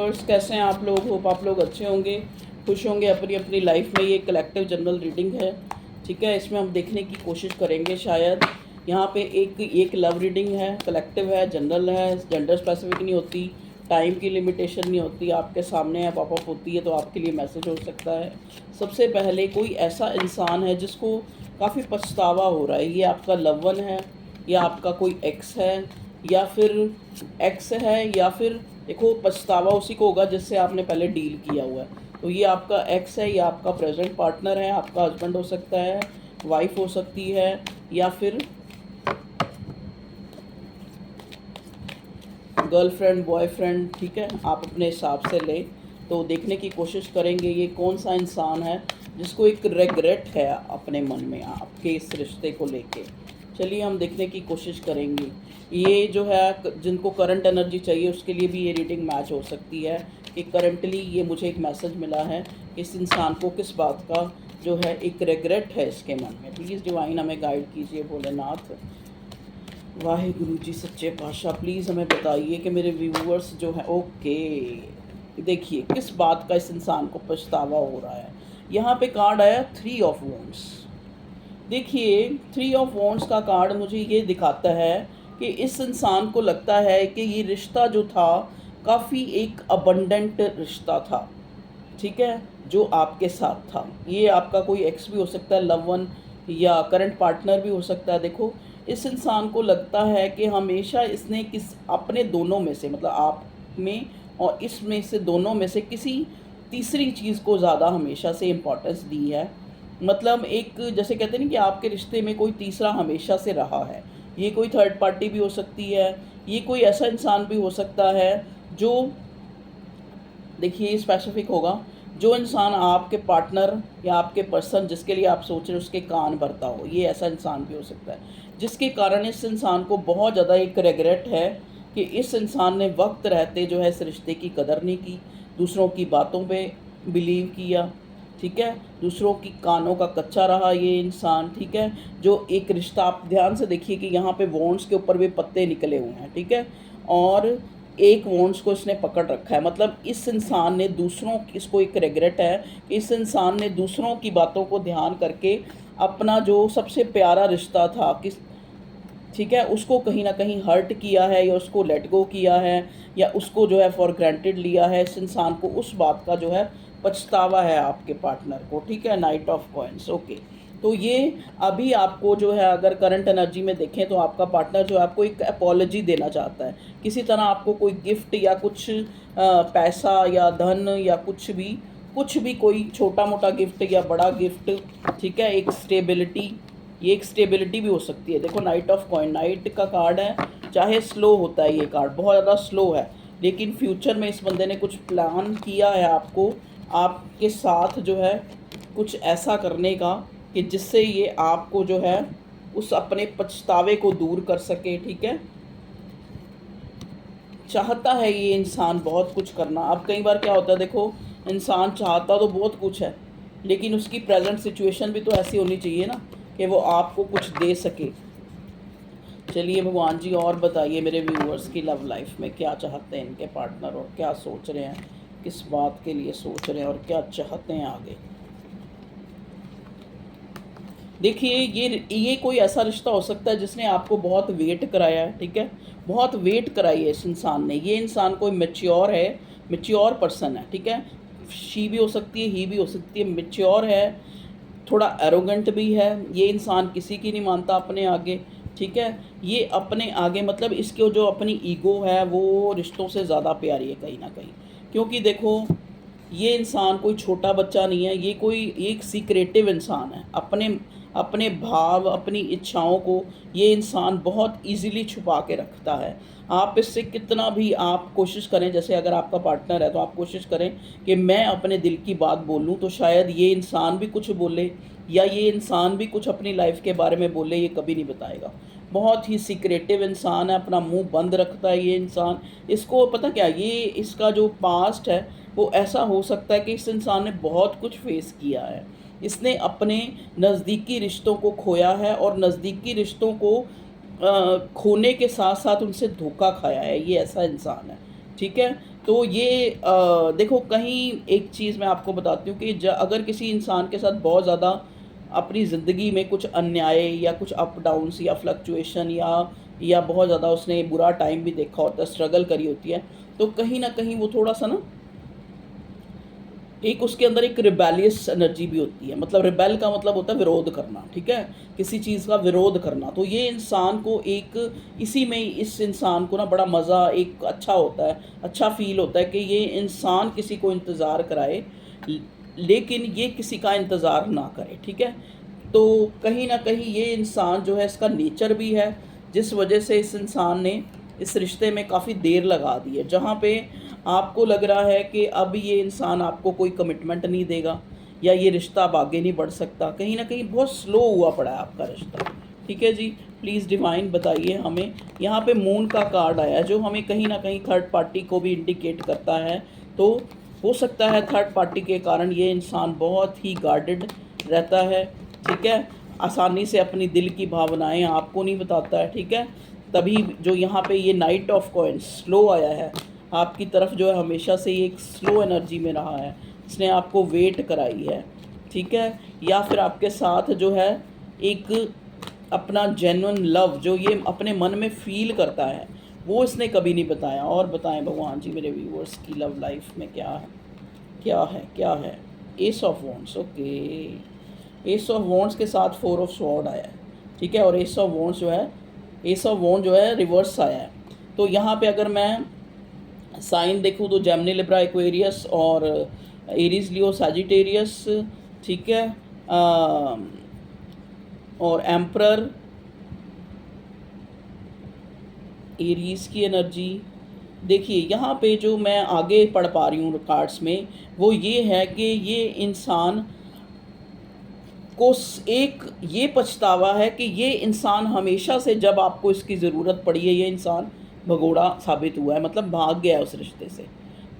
Viewers, कैसे हैं आप लोग? होप आप लोग अच्छे होंगे, खुश होंगे अपनी अपनी लाइफ में। ये कलेक्टिव जनरल रीडिंग है, ठीक है। इसमें हम देखने की कोशिश करेंगे शायद यहाँ पे एक लव रीडिंग है, कलेक्टिव है, जनरल है, जेंडर स्पेसिफिक नहीं होती, टाइम की लिमिटेशन नहीं होती, आपके सामने है पॉपअप होती है तो आपके लिए मैसेज हो सकता है। सबसे पहले कोई ऐसा इंसान है जिसको काफ़ी पछतावा हो रहा है। ये आपका लव वन है, या आपका कोई एक्स है, या फिर एक्स है, या फिर देखो पछतावा उसी को होगा जिससे आपने पहले डील किया हुआ है। तो ये आपका एक्स है, या आपका प्रेजेंट पार्टनर है, आपका हस्बैंड हो सकता है, वाइफ हो सकती है, या फिर गर्लफ्रेंड, बॉयफ्रेंड, ठीक है। आप अपने हिसाब से लें। तो देखने की कोशिश करेंगे ये कौन सा इंसान है जिसको एक रेग्रेट है अपने मन में आपके इस रिश्ते को लेके। चलिए हम देखने की कोशिश करेंगे। ये जो है जिनको करंट एनर्जी चाहिए उसके लिए भी ये रीडिंग मैच हो सकती है कि करंटली ये मुझे एक मैसेज मिला है कि इस इंसान को किस बात का जो है एक रेग्रेट है इसके मन में। प्लीज़ डिवाइन हमें गाइड कीजिए, भोलेनाथ, वाहिगुरु जी सच्चे पातशाह, प्लीज़ हमें बताइए कि मेरे व्यूअर्स जो है ओके देखिए किस बात का इस इंसान को पछतावा हो रहा है। यहाँ पे कार्ड आया 3 ऑफ वॉन्ड्स। देखिए 3 ऑफ वॉन्ड्स का कार्ड मुझे ये दिखाता है कि इस इंसान को लगता है कि ये रिश्ता जो था काफ़ी एक अबंडेंट रिश्ता था, ठीक है, जो आपके साथ था। ये आपका कोई एक्स भी हो सकता है, लव वन या करंट पार्टनर भी हो सकता है। देखो इस इंसान को लगता है कि हमेशा इसने किस अपने दोनों में से, मतलब आप में और इसमें से दोनों में से किसी तीसरी चीज़ को ज़्यादा हमेशा से इम्पोर्टेंस दी है। मतलब एक जैसे कहते हैं ना कि आपके रिश्ते में कोई तीसरा हमेशा से रहा है। ये कोई थर्ड पार्टी भी हो सकती है, ये कोई ऐसा इंसान भी हो सकता है जो, देखिए स्पेसिफिक होगा, जो इंसान आपके पार्टनर या आपके पर्सन जिसके लिए आप सोच रहे हो उसके कान भरता हो। ये ऐसा इंसान भी हो सकता है जिसके कारण इस इंसान को बहुत ज़्यादा एक रेग्रेट है कि इस इंसान ने वक्त रहते जो है इस रिश्ते की कदर नहीं की, दूसरों की बातों पे बिलीव किया, ठीक है, दूसरों की कानों का कच्चा रहा ये इंसान, ठीक है। जो एक रिश्ता, आप ध्यान से देखिए कि यहाँ पे वॉन्ड्स के ऊपर भी पत्ते निकले हुए हैं, ठीक है, और एक वॉन्ड्स को इसने पकड़ रखा है। मतलब इस इंसान ने दूसरों की, इसको एक रिग्रेट है कि इस इंसान ने दूसरों की बातों को ध्यान करके अपना जो सबसे प्यारा रिश्ता था किस, ठीक है, उसको कहीं ना कहीं हर्ट किया है, या उसको लेट गो किया है, या उसको जो है फॉर ग्रांटेड लिया है। इस इंसान को उस बात का जो है पछतावा है आपके पार्टनर को, ठीक है। Night of coins, okay. तो ये अभी आपको जो है अगर करंट एनर्जी में देखें तो आपका पार्टनर जो है आपको एक अपॉलॉजी देना चाहता है, किसी तरह आपको कोई गिफ्ट या कुछ पैसा या धन या कुछ भी कोई छोटा मोटा गिफ्ट या बड़ा गिफ्ट, ठीक है, एक स्टेबिलिटी, ये एक स्टेबिलिटी भी हो सकती है। देखो नाइट ऑफ कॉइन, नाइट का कार्ड है, चाहे स्लो होता है ये कार्ड, बहुत ज़्यादा स्लो है, लेकिन फ्यूचर में इस बंदे ने कुछ प्लान किया है आपको, आपके साथ जो है कुछ ऐसा करने का कि जिससे ये आपको जो है उस अपने पछतावे को दूर कर सके, ठीक है। चाहता है ये इंसान बहुत कुछ करना। अब कई बार क्या होता है, देखो इंसान चाहता तो बहुत कुछ है, लेकिन उसकी प्रेजेंट सिचुएशन भी तो ऐसी होनी चाहिए ना कि वो आपको कुछ दे सके। चलिए भगवान जी और बताइए मेरे व्यूअर्स की लव लाइफ में क्या चाहते हैं इनके पार्टनर, और क्या सोच रहे हैं, किस बात के लिए सोच रहे हैं और क्या चाहते हैं आगे। देखिए ये कोई ऐसा रिश्ता हो सकता है जिसने आपको बहुत वेट कराया है, ठीक है, बहुत वेट कराई है इस इंसान ने। ये इंसान कोई मैच्योर है, मैच्योर पर्सन है, ठीक है, शी भी हो सकती है, ही भी हो सकती है, मैच्योर है, थोड़ा एरोगेंट भी है। ये इंसान किसी की नहीं मानता अपने आगे, ठीक है। ये अपने आगे मतलब इसके जो अपनी ईगो है वो रिश्तों से ज़्यादा प्यारी है कहीं ना कहीं, क्योंकि देखो ये इंसान कोई छोटा बच्चा नहीं है, ये कोई एक सीक्रेटिव इंसान है। अपने अपने भाव, अपनी इच्छाओं को ये इंसान बहुत इजीली छुपा के रखता है। आप इससे कितना भी आप कोशिश करें, जैसे अगर आपका पार्टनर है तो आप कोशिश करें कि मैं अपने दिल की बात बोलूं, तो शायद ये इंसान भी कुछ बोले या ये इंसान भी कुछ अपनी लाइफ के बारे में बोले, ये कभी नहीं बताएगा। बहुत ही सीक्रेटिव इंसान है, अपना मुंह बंद रखता है ये इंसान। इसको पता क्या, ये इसका जो पास्ट है वो ऐसा हो सकता है कि इस इंसान ने बहुत कुछ फेस किया है। इसने अपने नज़दीकी रिश्तों को खोया है और नज़दीकी रिश्तों को खोने के साथ साथ उनसे धोखा खाया है। ये ऐसा इंसान है, ठीक है। तो ये देखो कहीं एक चीज़ मैं आपको बताती हूँ कि अगर किसी इंसान के साथ बहुत ज़्यादा अपनी ज़िंदगी में कुछ अन्याय या कुछ अप डाउन्स या फ्लक्चुएशन या बहुत ज़्यादा उसने बुरा टाइम भी देखा होता है, स्ट्रगल करी होती है, तो कहीं न कहीं वो थोड़ा-सा ना एक उसके अंदर एक रिबेलियस एनर्जी भी होती है। मतलब रिबेल का मतलब होता है विरोध करना, ठीक है? किसी चीज़ का विरोध करना। तो ये इंसान को एक इसी में इस इंसान को ना बड़ा मज़ा एक अच्छा होता है, अच्छा फ़ील होता है कि ये इंसान किसी को इंतज़ार कराए, ल लेकिन ये किसी का इंतज़ार ना करे, ठीक है? तो कहीं न कहीं ये इंसान जो है इसका नेचर भी है, जिस वजह से इस इंसान ने इस रिश्ते में काफ़ी देर लगा दी है। जहाँ पे आपको लग रहा है कि अब ये इंसान आपको कोई कमिटमेंट नहीं देगा या ये रिश्ता अब आगे नहीं बढ़ सकता, कहीं न कहीं बहुत स्लो हुआ पड़ा है आपका रिश्ता। ठीक है जी, प्लीज़ डिवाइन बताइए हमें। यहाँ पे मून का कार्ड आया है जो हमें कहीं न कहीं थर्ड पार्टी को भी इंडिकेट करता है। तो हो सकता है थर्ड पार्टी के कारण ये इंसान बहुत ही गार्डेड रहता है, ठीक है? आसानी से अपनी दिल की भावनाएँ आपको नहीं बताता है, ठीक है? तभी जो यहाँ पे ये नाइट ऑफ कॉइन्स स्लो आया है, आपकी तरफ जो है हमेशा से ये एक स्लो एनर्जी में रहा है, इसने आपको वेट कराई है, ठीक है? या फिर आपके साथ जो है एक अपना जेन्युइन लव जो ये अपने मन में फ़ील करता है, वो इसने कभी नहीं बताया। और बताएँ भगवान जी मेरे व्यूअर्स की लव लाइफ में क्या है? क्या है, क्या है? S of wands, okay. S of wands के साथ फोर ऑफ स्वॉर्ड आया है, ठीक है? और एस ऑफ वॉन्ड जो है रिवर्स आया है। तो यहाँ पे अगर मैं साइन देखूँ तो जेमिनी, लिब्रा, एक्वेरियस और एरीज, लियो, सैजिटेरियस, ठीक है? और एम्परर, एरीज की एनर्जी। देखिए यहाँ पे जो मैं आगे पढ़ पा रही हूँ कार्ड्स में, वो ये है कि ये इंसान को एक ये पछतावा है कि ये इंसान हमेशा से जब आपको इसकी ज़रूरत पड़ी है, ये इंसान भगोड़ा साबित हुआ है, मतलब भाग गया है उस रिश्ते से,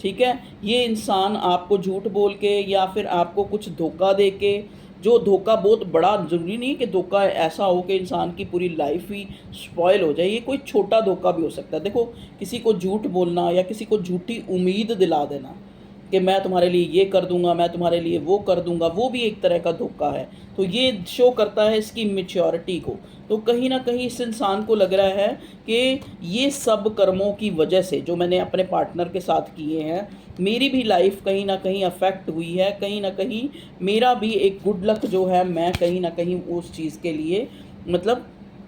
ठीक है? ये इंसान आपको झूठ बोल के या फिर आपको कुछ धोखा दे के, जो धोखा बहुत बड़ा, ज़रूरी नहीं है कि धोखा ऐसा हो कि इंसान की पूरी लाइफ ही स्पॉइल हो जाए, ये कोई छोटा धोखा भी हो सकता है। देखो किसी को झूठ बोलना या किसी को झूठी उम्मीद दिला देना कि मैं तुम्हारे लिए ये कर दूंगा, मैं तुम्हारे लिए वो कर दूंगा, वो भी एक तरह का धोखा है। तो ये शो करता है इसकी मैच्योरिटी को। तो कहीं ना कहीं इस इंसान को लग रहा है कि ये सब कर्मों की वजह से जो मैंने अपने पार्टनर के साथ किए हैं, मेरी भी लाइफ कहीं ना कहीं अफेक्ट हुई है, कहीं ना कहीं मेरा भी एक गुड लक जो है, मैं कहीं ना कहीं उस चीज़ के लिए मतलब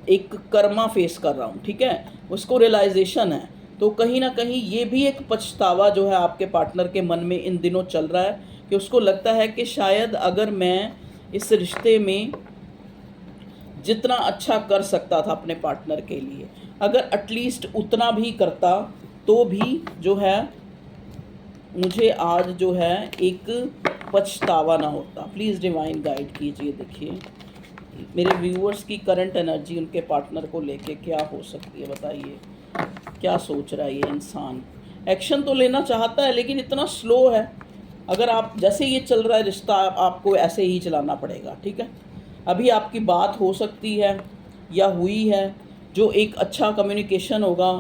एक कर्मा फेस कर रहा हूँ, ठीक है? उसको रियलाइजेशन है। तो कहीं ना कहीं ये भी एक पछतावा जो है आपके पार्टनर के मन में इन दिनों चल रहा है कि उसको लगता है कि शायद अगर मैं इस रिश्ते में जितना अच्छा कर सकता था अपने पार्टनर के लिए, अगर एटलीस्ट उतना भी करता तो भी जो है मुझे आज जो है एक पछतावा ना होता। प्लीज़ डिवाइन गाइड कीजिए। देखिए मेरे व्यूअर्स की करंट एनर्जी उनके पार्टनर को लेके क्या हो सकती है, बताइए क्या सोच रहा है ये इंसान। एक्शन तो लेना चाहता है लेकिन इतना स्लो है। अगर आप जैसे ये चल रहा है रिश्ता, आपको ऐसे ही चलाना पड़ेगा, ठीक है? अभी आपकी बात हो सकती है या हुई है जो एक अच्छा कम्युनिकेशन होगा,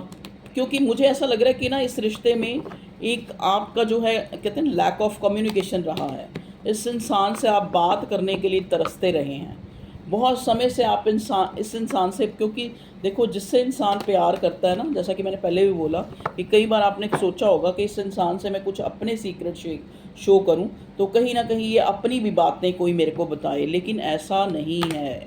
क्योंकि मुझे ऐसा लग रहा है कि ना इस रिश्ते में एक आपका जो है कहते हैं लैक ऑफ कम्युनिकेशन रहा है। इस इंसान से आप बात करने के लिए तरसते रहे हैं बहुत समय से आप इस इंसान से, क्योंकि देखो जिससे इंसान प्यार करता है ना, जैसा कि मैंने पहले भी बोला कि कई बार आपने सोचा होगा कि इस इंसान से मैं कुछ अपने सीक्रेट शो करूं तो कहीं ना कहीं ये अपनी भी बातें कोई मेरे को बताए, लेकिन ऐसा नहीं है।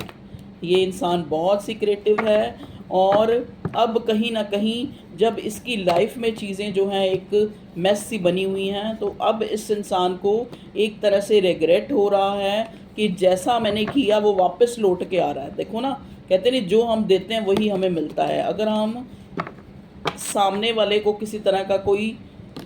ये इंसान बहुत सीक्रेटिव है और अब कहीं ना कहीं जब इसकी लाइफ में चीज़ें जो हैं एक मेस सी बनी हुई हैं, तो अब इस इंसान को एक तरह से रिग्रेट हो रहा है कि जैसा मैंने किया वो वापस लौट के आ रहा है। देखो ना, कहते नहीं जो हम देते हैं वही हमें मिलता है। अगर हम सामने वाले को किसी तरह का कोई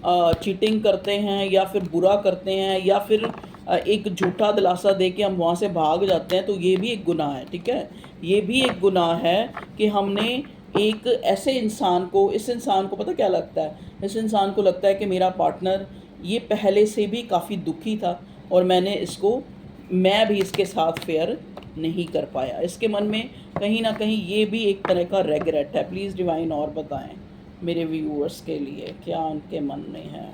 चीटिंग करते हैं या फिर बुरा करते हैं या फिर एक झूठा दिलासा दे के हम वहाँ से भाग जाते हैं, तो ये भी एक गुनाह है, ठीक है? ये भी एक गुनाह है कि हमने एक ऐसे इंसान को, इस इंसान को पता क्या लगता है, इस इंसान को लगता है कि मेरा पार्टनर ये पहले से भी काफ़ी दुखी था और मैं भी इसके साथ फेयर नहीं कर पाया। इसके मन में कहीं ना कहीं ये भी एक तरह का रेग्रेट है। प्लीज़ डिवाइन और बताएं मेरे व्यूअर्स के लिए, क्या उनके मन में है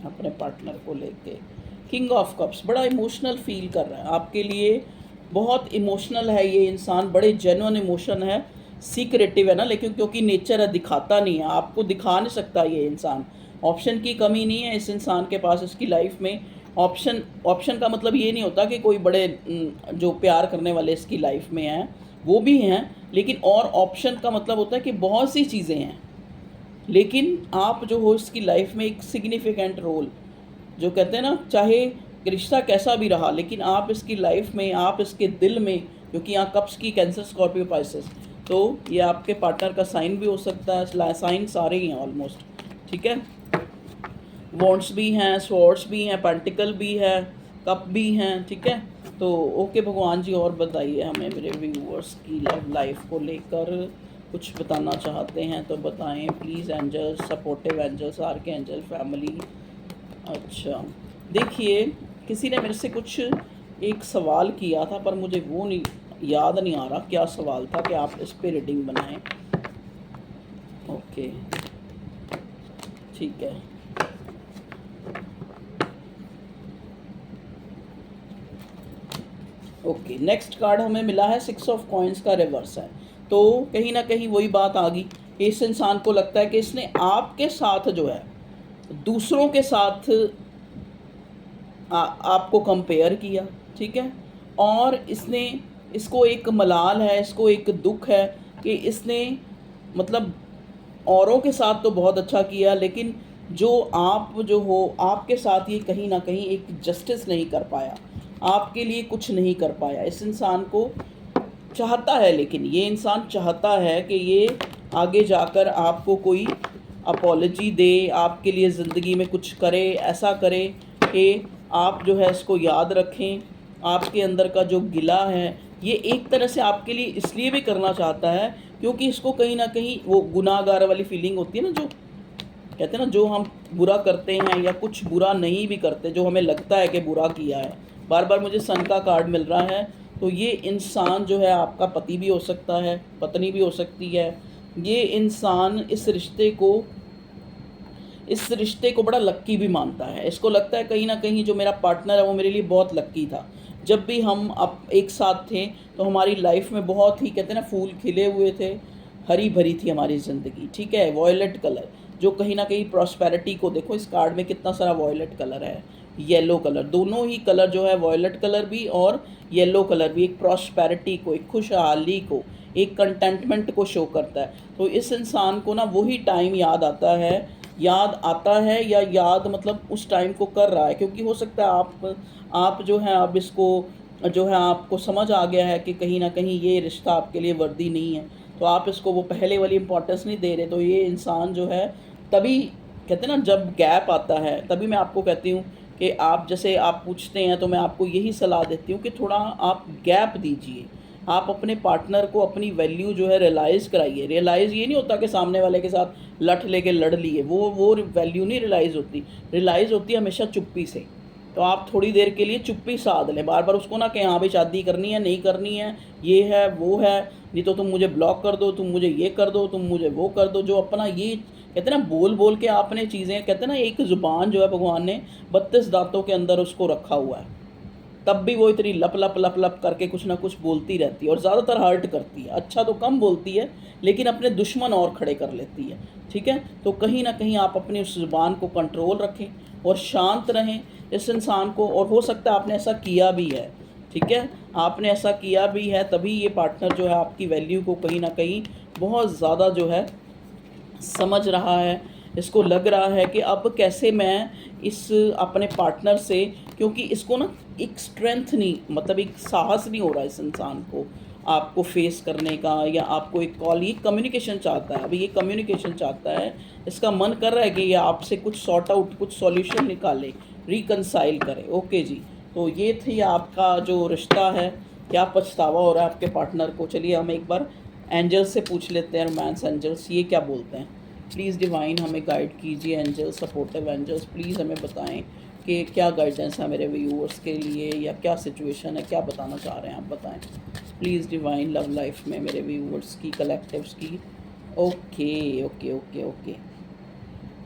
अपने पार्टनर को लेके। किंग ऑफ कप्स बड़ा इमोशनल फील कर रहा है आपके लिए, बहुत इमोशनल है ये इंसान, बड़े जेन्युइन इमोशन है, सीक्रेटिव है ना, लेकिन क्योंकि नेचर है दिखाता नहीं है, आपको दिखा नहीं सकता ये इंसान। ऑप्शन की कमी नहीं है इस इंसान के पास, इसकी लाइफ में ऑप्शन, ऑप्शन का मतलब ये नहीं होता कि कोई बड़े जो प्यार करने वाले इसकी लाइफ में हैं वो भी हैं, लेकिन और ऑप्शन का मतलब होता है कि बहुत सी चीज़ें हैं, लेकिन आप जो हो इसकी लाइफ में एक सिग्निफिकेंट रोल, जो कहते हैं ना, चाहे रिश्ता कैसा भी रहा लेकिन आप इसकी लाइफ में, आप इसके दिल में, क्योंकि यहाँ कप्स की कैंसर स्कॉर्पियो पाइसेस, तो ये आपके पार्टनर का साइन भी हो सकता है, साइन सारे ही हैं ऑलमोस्ट, ठीक है। वॉन्ड्स भी हैं, स्वॉर्ड्स भी हैं, पेंटिकल भी है, कप भी हैं, ठीक है। तो ओके भगवान जी, और बताइए हमें मेरे व्यूअर्स की लव लाइफ को लेकर कुछ बताना चाहते हैं तो बताएं प्लीज़। एंजल्स, सपोर्टिव एंजल्स, आर्के एंजल फैमिली। अच्छा देखिए, किसी ने मेरे से कुछ एक सवाल किया था पर मुझे वो नहीं याद नहीं आ रहा क्या सवाल था, कि आप इस पे रीडिंग बनाएं। ओके ठीक है। ओके नेक्स्ट कार्ड हमें मिला है 6 ऑफ कॉइन्स का रिवर्स है, तो कहीं ना कहीं वही बात आ गई, इस इंसान को लगता है कि इसने आपके साथ जो है दूसरों के साथ आपको कंपेयर किया, ठीक है, और इसने, इसको एक मलाल है, इसको एक दुख है कि इसने मतलब औरों के साथ तो बहुत अच्छा किया, लेकिन जो आप जो हो आपके साथ ये कहीं ना कहीं एक जस्टिस नहीं कर पाया, आपके लिए कुछ नहीं कर पाया। इस इंसान को चाहता है, लेकिन ये इंसान चाहता है कि ये आगे जाकर आपको कोई अपॉलजी दे, आपके लिए ज़िंदगी में कुछ करे, ऐसा करे कि आप जो है इसको याद रखें। आपके अंदर का जो गिला है ये एक तरह से आपके लिए इसलिए भी करना चाहता है क्योंकि इसको कहीं ना कहीं वो गुनाहगार वाली फीलिंग होती है ना, जो कहते हैं ना, जो हम बुरा करते हैं या कुछ बुरा नहीं भी करते, जो हमें लगता है कि बुरा किया है। बार बार मुझे सन का कार्ड मिल रहा है, तो ये इंसान जो है आपका पति भी हो सकता है, पत्नी भी हो सकती है। ये इंसान इस रिश्ते को बड़ा लक्की भी मानता है। इसको लगता है कहीं ना कहीं जो मेरा पार्टनर है वो मेरे लिए बहुत लक्की था, जब भी हम अब एक साथ थे तो हमारी लाइफ में बहुत ही, कहते हैं ना, फूल खिले हुए थे, हरी भरी थी हमारी ज़िंदगी, ठीक है। वॉयलेट कलर जो कहीं ना कहीं प्रॉस्पेरिटी को, देखो इस कार्ड में कितना सारा वॉयलेट कलर है, येलो कलर, दोनों ही कलर जो है, वॉयलेट कलर भी और येलो कलर भी, एक प्रॉस्पेरिटी को, एक खुशहाली को, एक कंटेंटमेंट को शो करता है। तो इस इंसान को ना वही टाइम याद आता है या याद मतलब उस टाइम को कर रहा है, क्योंकि हो सकता है आप जो है अब इसको जो है आपको समझ आ गया है कि कहीं ना कहीं ये रिश्ता आपके लिए वर्दी नहीं है, तो आप इसको वो पहले वाली इम्पोर्टेंस नहीं दे रहे। तो ये इंसान जो है, तभी कहते हैं ना, जब गैप आता है तभी मैं आपको कहती हूँ कि आप, जैसे आप पूछते हैं तो मैं आपको यही सलाह देती हूँ कि थोड़ा आप गैप दीजिए, आप अपने पार्टनर को अपनी वैल्यू जो है रियलाइज़ कराइए। रियलाइज़ ये नहीं होता कि सामने वाले के साथ लठ लेके लड़ लिए, वो वैल्यू नहीं रियलाइज़ होती, रियलाइज़ होती है हमेशा चुप्पी से। तो आप थोड़ी देर के लिए चुप्पी साध लें, बार बार उसको ना कि हाँ भाई शादी करनी है, नहीं करनी है, ये है वो है, नहीं तो तुम मुझे ब्लॉक कर दो, तुम मुझे ये कर दो, तुम मुझे वो कर दो। जो अपना ये कहते हैं ना, बोल बोल के आपने चीज़ें, कहते हैं ना, एक ज़ुबान जो है भगवान ने 32 दांतों के अंदर उसको रखा हुआ है, तब भी वो इतनी लप लप लप लप करके कुछ ना कुछ बोलती रहती है, और ज़्यादातर हर्ट करती है। अच्छा तो कम बोलती है, लेकिन अपने दुश्मन और खड़े कर लेती है, ठीक है। तो कहीं ना कहीं आप अपनी उस ज़ुबान को कंट्रोल रखें और शांत रहें इस इंसान को, और हो सकता है आपने ऐसा किया भी है, ठीक है, आपने ऐसा किया भी है, तभी ये पार्टनर जो है आपकी वैल्यू को कहीं ना कहीं बहुत ज़्यादा जो है समझ रहा है। इसको लग रहा है कि अब कैसे मैं इस अपने पार्टनर से, क्योंकि इसको ना एक स्ट्रेंथ नहीं, मतलब एक साहस नहीं हो रहा इस इंसान को आपको फेस करने का, या आपको एक कॉल, ये कम्युनिकेशन चाहता है, अभी ये कम्युनिकेशन चाहता है, इसका मन कर रहा है कि ये आपसे कुछ सॉर्ट आउट, कुछ सॉल्यूशन निकाले, रिकनसाइल करे। ओके जी, तो ये थी आपका जो रिश्ता है, क्या पछतावा हो रहा है आपके पार्टनर को। चलिए हम एक बार एंजल्स से पूछ लेते हैं, रोमांस एंजल्स ये क्या बोलते हैं। प्लीज़ डिवाइन हमें गाइड कीजिए, एंजल्स, सपोर्टिव एंजल्स प्लीज़ हमें बताएं कि क्या गाइडेंस है मेरे व्यूअर्स के लिए, या क्या सिचुएशन है, क्या बताना चाह रहे हैं आप, बताएं प्लीज़ डिवाइन। लव लाइफ में मेरे व्यूअर्स की, कलेक्टिव्स की okay okay okay okay.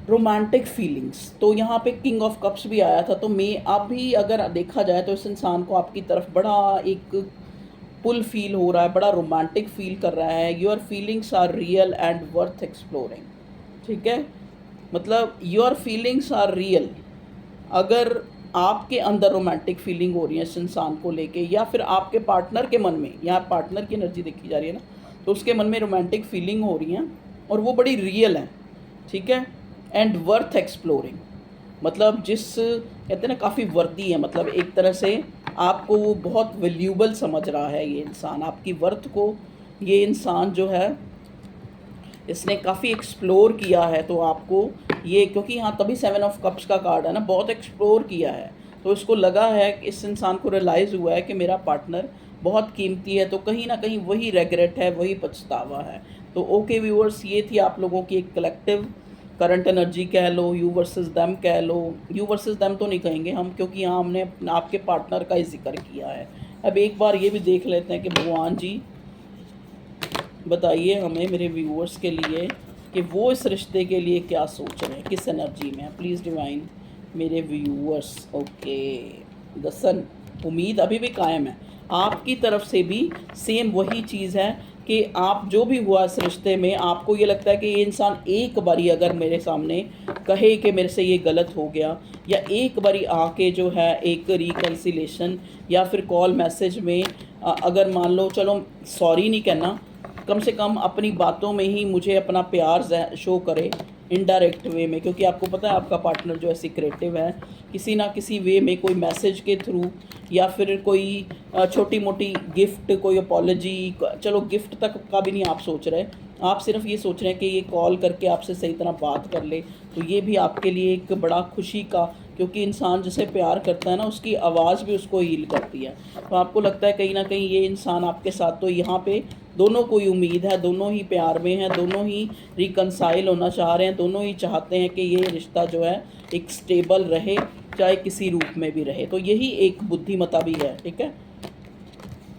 Romantic feelings, तो यहाँ पे किंग ऑफ कप्स भी आया था, तो मैं अभी अगर देखा जाए तो इस इंसान को आपकी तरफ बड़ा एक पुल फील हो रहा है, बड़ा रोमांटिक फील कर रहा है। Your feelings are real and worth exploring. ठीक है, मतलब योर फीलिंग्स आर रियल। अगर आपके अंदर रोमांटिक फीलिंग हो रही है इस इंसान को लेके, या फिर आपके पार्टनर के मन में, यहाँ पार्टनर की एनर्जी देखी जा रही है ना, तो उसके मन में रोमांटिक फीलिंग हो रही है और वो बड़ी रियल है। ठीक है, एंड वर्थ एक्सप्लोरिंग, मतलब जिस कहते हैं ना काफ़ी वर्दी है, मतलब एक तरह से आपको वो बहुत वैल्यूबल समझ रहा है ये इंसान, आपकी वर्थ को ये इंसान जो है इसने काफ़ी एक्सप्लोर किया है। तो आपको ये, क्योंकि यहाँ तभी 7 ऑफ कप्स का कार्ड है ना, बहुत एक्सप्लोर किया है, तो इसको लगा है, इस इंसान को रियलाइज़ हुआ है कि मेरा पार्टनर बहुत कीमती है, तो कहीं ना कहीं वही रेग्रेट है, वही पछतावा है। तो ओके व्यूअर्स, ये थी आप लोगों की एक कलेक्टिव करंट एनर्जी कह लो, यू वर्सेस देम कह लो। यू वर्सेस देम तो नहीं कहेंगे हम, क्योंकि यहाँ हमने आपके पार्टनर का ही जिक्र किया है। अब एक बार ये भी देख लेते हैं कि भगवान जी बताइए हमें, मेरे व्यूअर्स के लिए, कि वो इस रिश्ते के लिए क्या सोच रहे हैं, किस एनर्जी में है। प्लीज़ डिवाइन मेरे व्यूअर्स। ओके, द सन, उम्मीद अभी भी कायम है आपकी तरफ से भी, सेम वही चीज़ है कि आप जो भी हुआ इस रिश्ते में, आपको ये लगता है कि ये इंसान एक बारी अगर मेरे सामने कहे कि मेरे से ये गलत हो गया, या एक बारी आके जो है एक रिकन्सिलेशन या फिर कॉल मैसेज में अगर मान लो, चलो सॉरी नहीं कहना, कम से कम अपनी बातों में ही मुझे अपना प्यार शो करे इनडायरेक्ट वे में, क्योंकि आपको पता है आपका पार्टनर जो है सीक्रेटिव है, किसी ना किसी वे में, कोई मैसेज के थ्रू या फिर कोई छोटी मोटी गिफ्ट, कोई अपॉलॉजी, चलो गिफ्ट तक का भी नहीं आप सोच रहे, आप सिर्फ ये सोच रहे हैं कि ये कॉल करके आपसे सही तरह बात कर ले। तो ये भी आपके लिए एक बड़ा खुशी का, क्योंकि इंसान जिसे प्यार करता है ना, उसकी आवाज़ भी उसको हील करती है। तो आपको लगता है कहीं ना कहीं ये इंसान आपके साथ, तो यहाँ पे दोनों को ही उम्मीद है, दोनों ही प्यार में हैं, दोनों ही रिकनसाइल होना चाह रहे हैं, दोनों ही चाहते हैं कि ये रिश्ता जो है एक स्टेबल रहे, चाहे किसी रूप में भी रहे। तो यही एक बुद्धिमता भी है। ठीक है,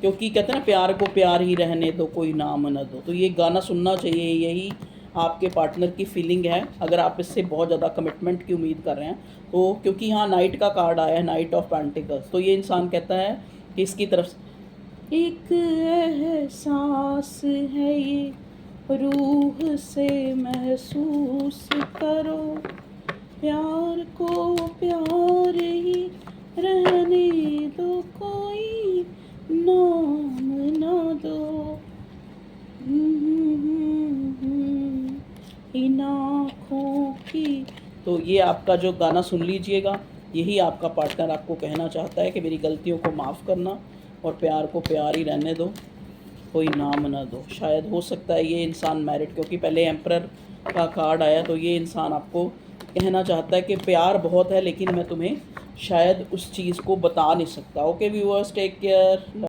क्योंकि कहते हैं ना प्यार को प्यार ही रहने दो, कोई नाम न दो। तो ये गाना सुनना चाहिए, यही आपके पार्टनर की फीलिंग है, अगर आप इससे बहुत ज़्यादा कमिटमेंट की उम्मीद कर रहे हैं तो। क्योंकि यहाँ नाइट का कार्ड आया है, नाइट ऑफ पेंटिकल्स, तो ये इंसान कहता है कि इसकी तरफ से एक एहसास है ये, रूह से महसूस करो, प्यार को प्यार ही रहने दो, कोई नाम ना दो। इन आँखों की। तो ये आपका जो गाना सुन लीजिएगा, यही आपका पार्टनर आपको कहना चाहता है कि मेरी गलतियों को माफ़ करना और प्यार को प्यार ही रहने दो, कोई नाम ना दो। शायद हो सकता है ये इंसान मैरिड, क्योंकि पहले एम्परर का कार्ड आया, तो ये इंसान आपको कहना चाहता है कि प्यार बहुत है, लेकिन मैं तुम्हें शायद उस चीज़ को बता नहीं सकता। Okay viewers, take care.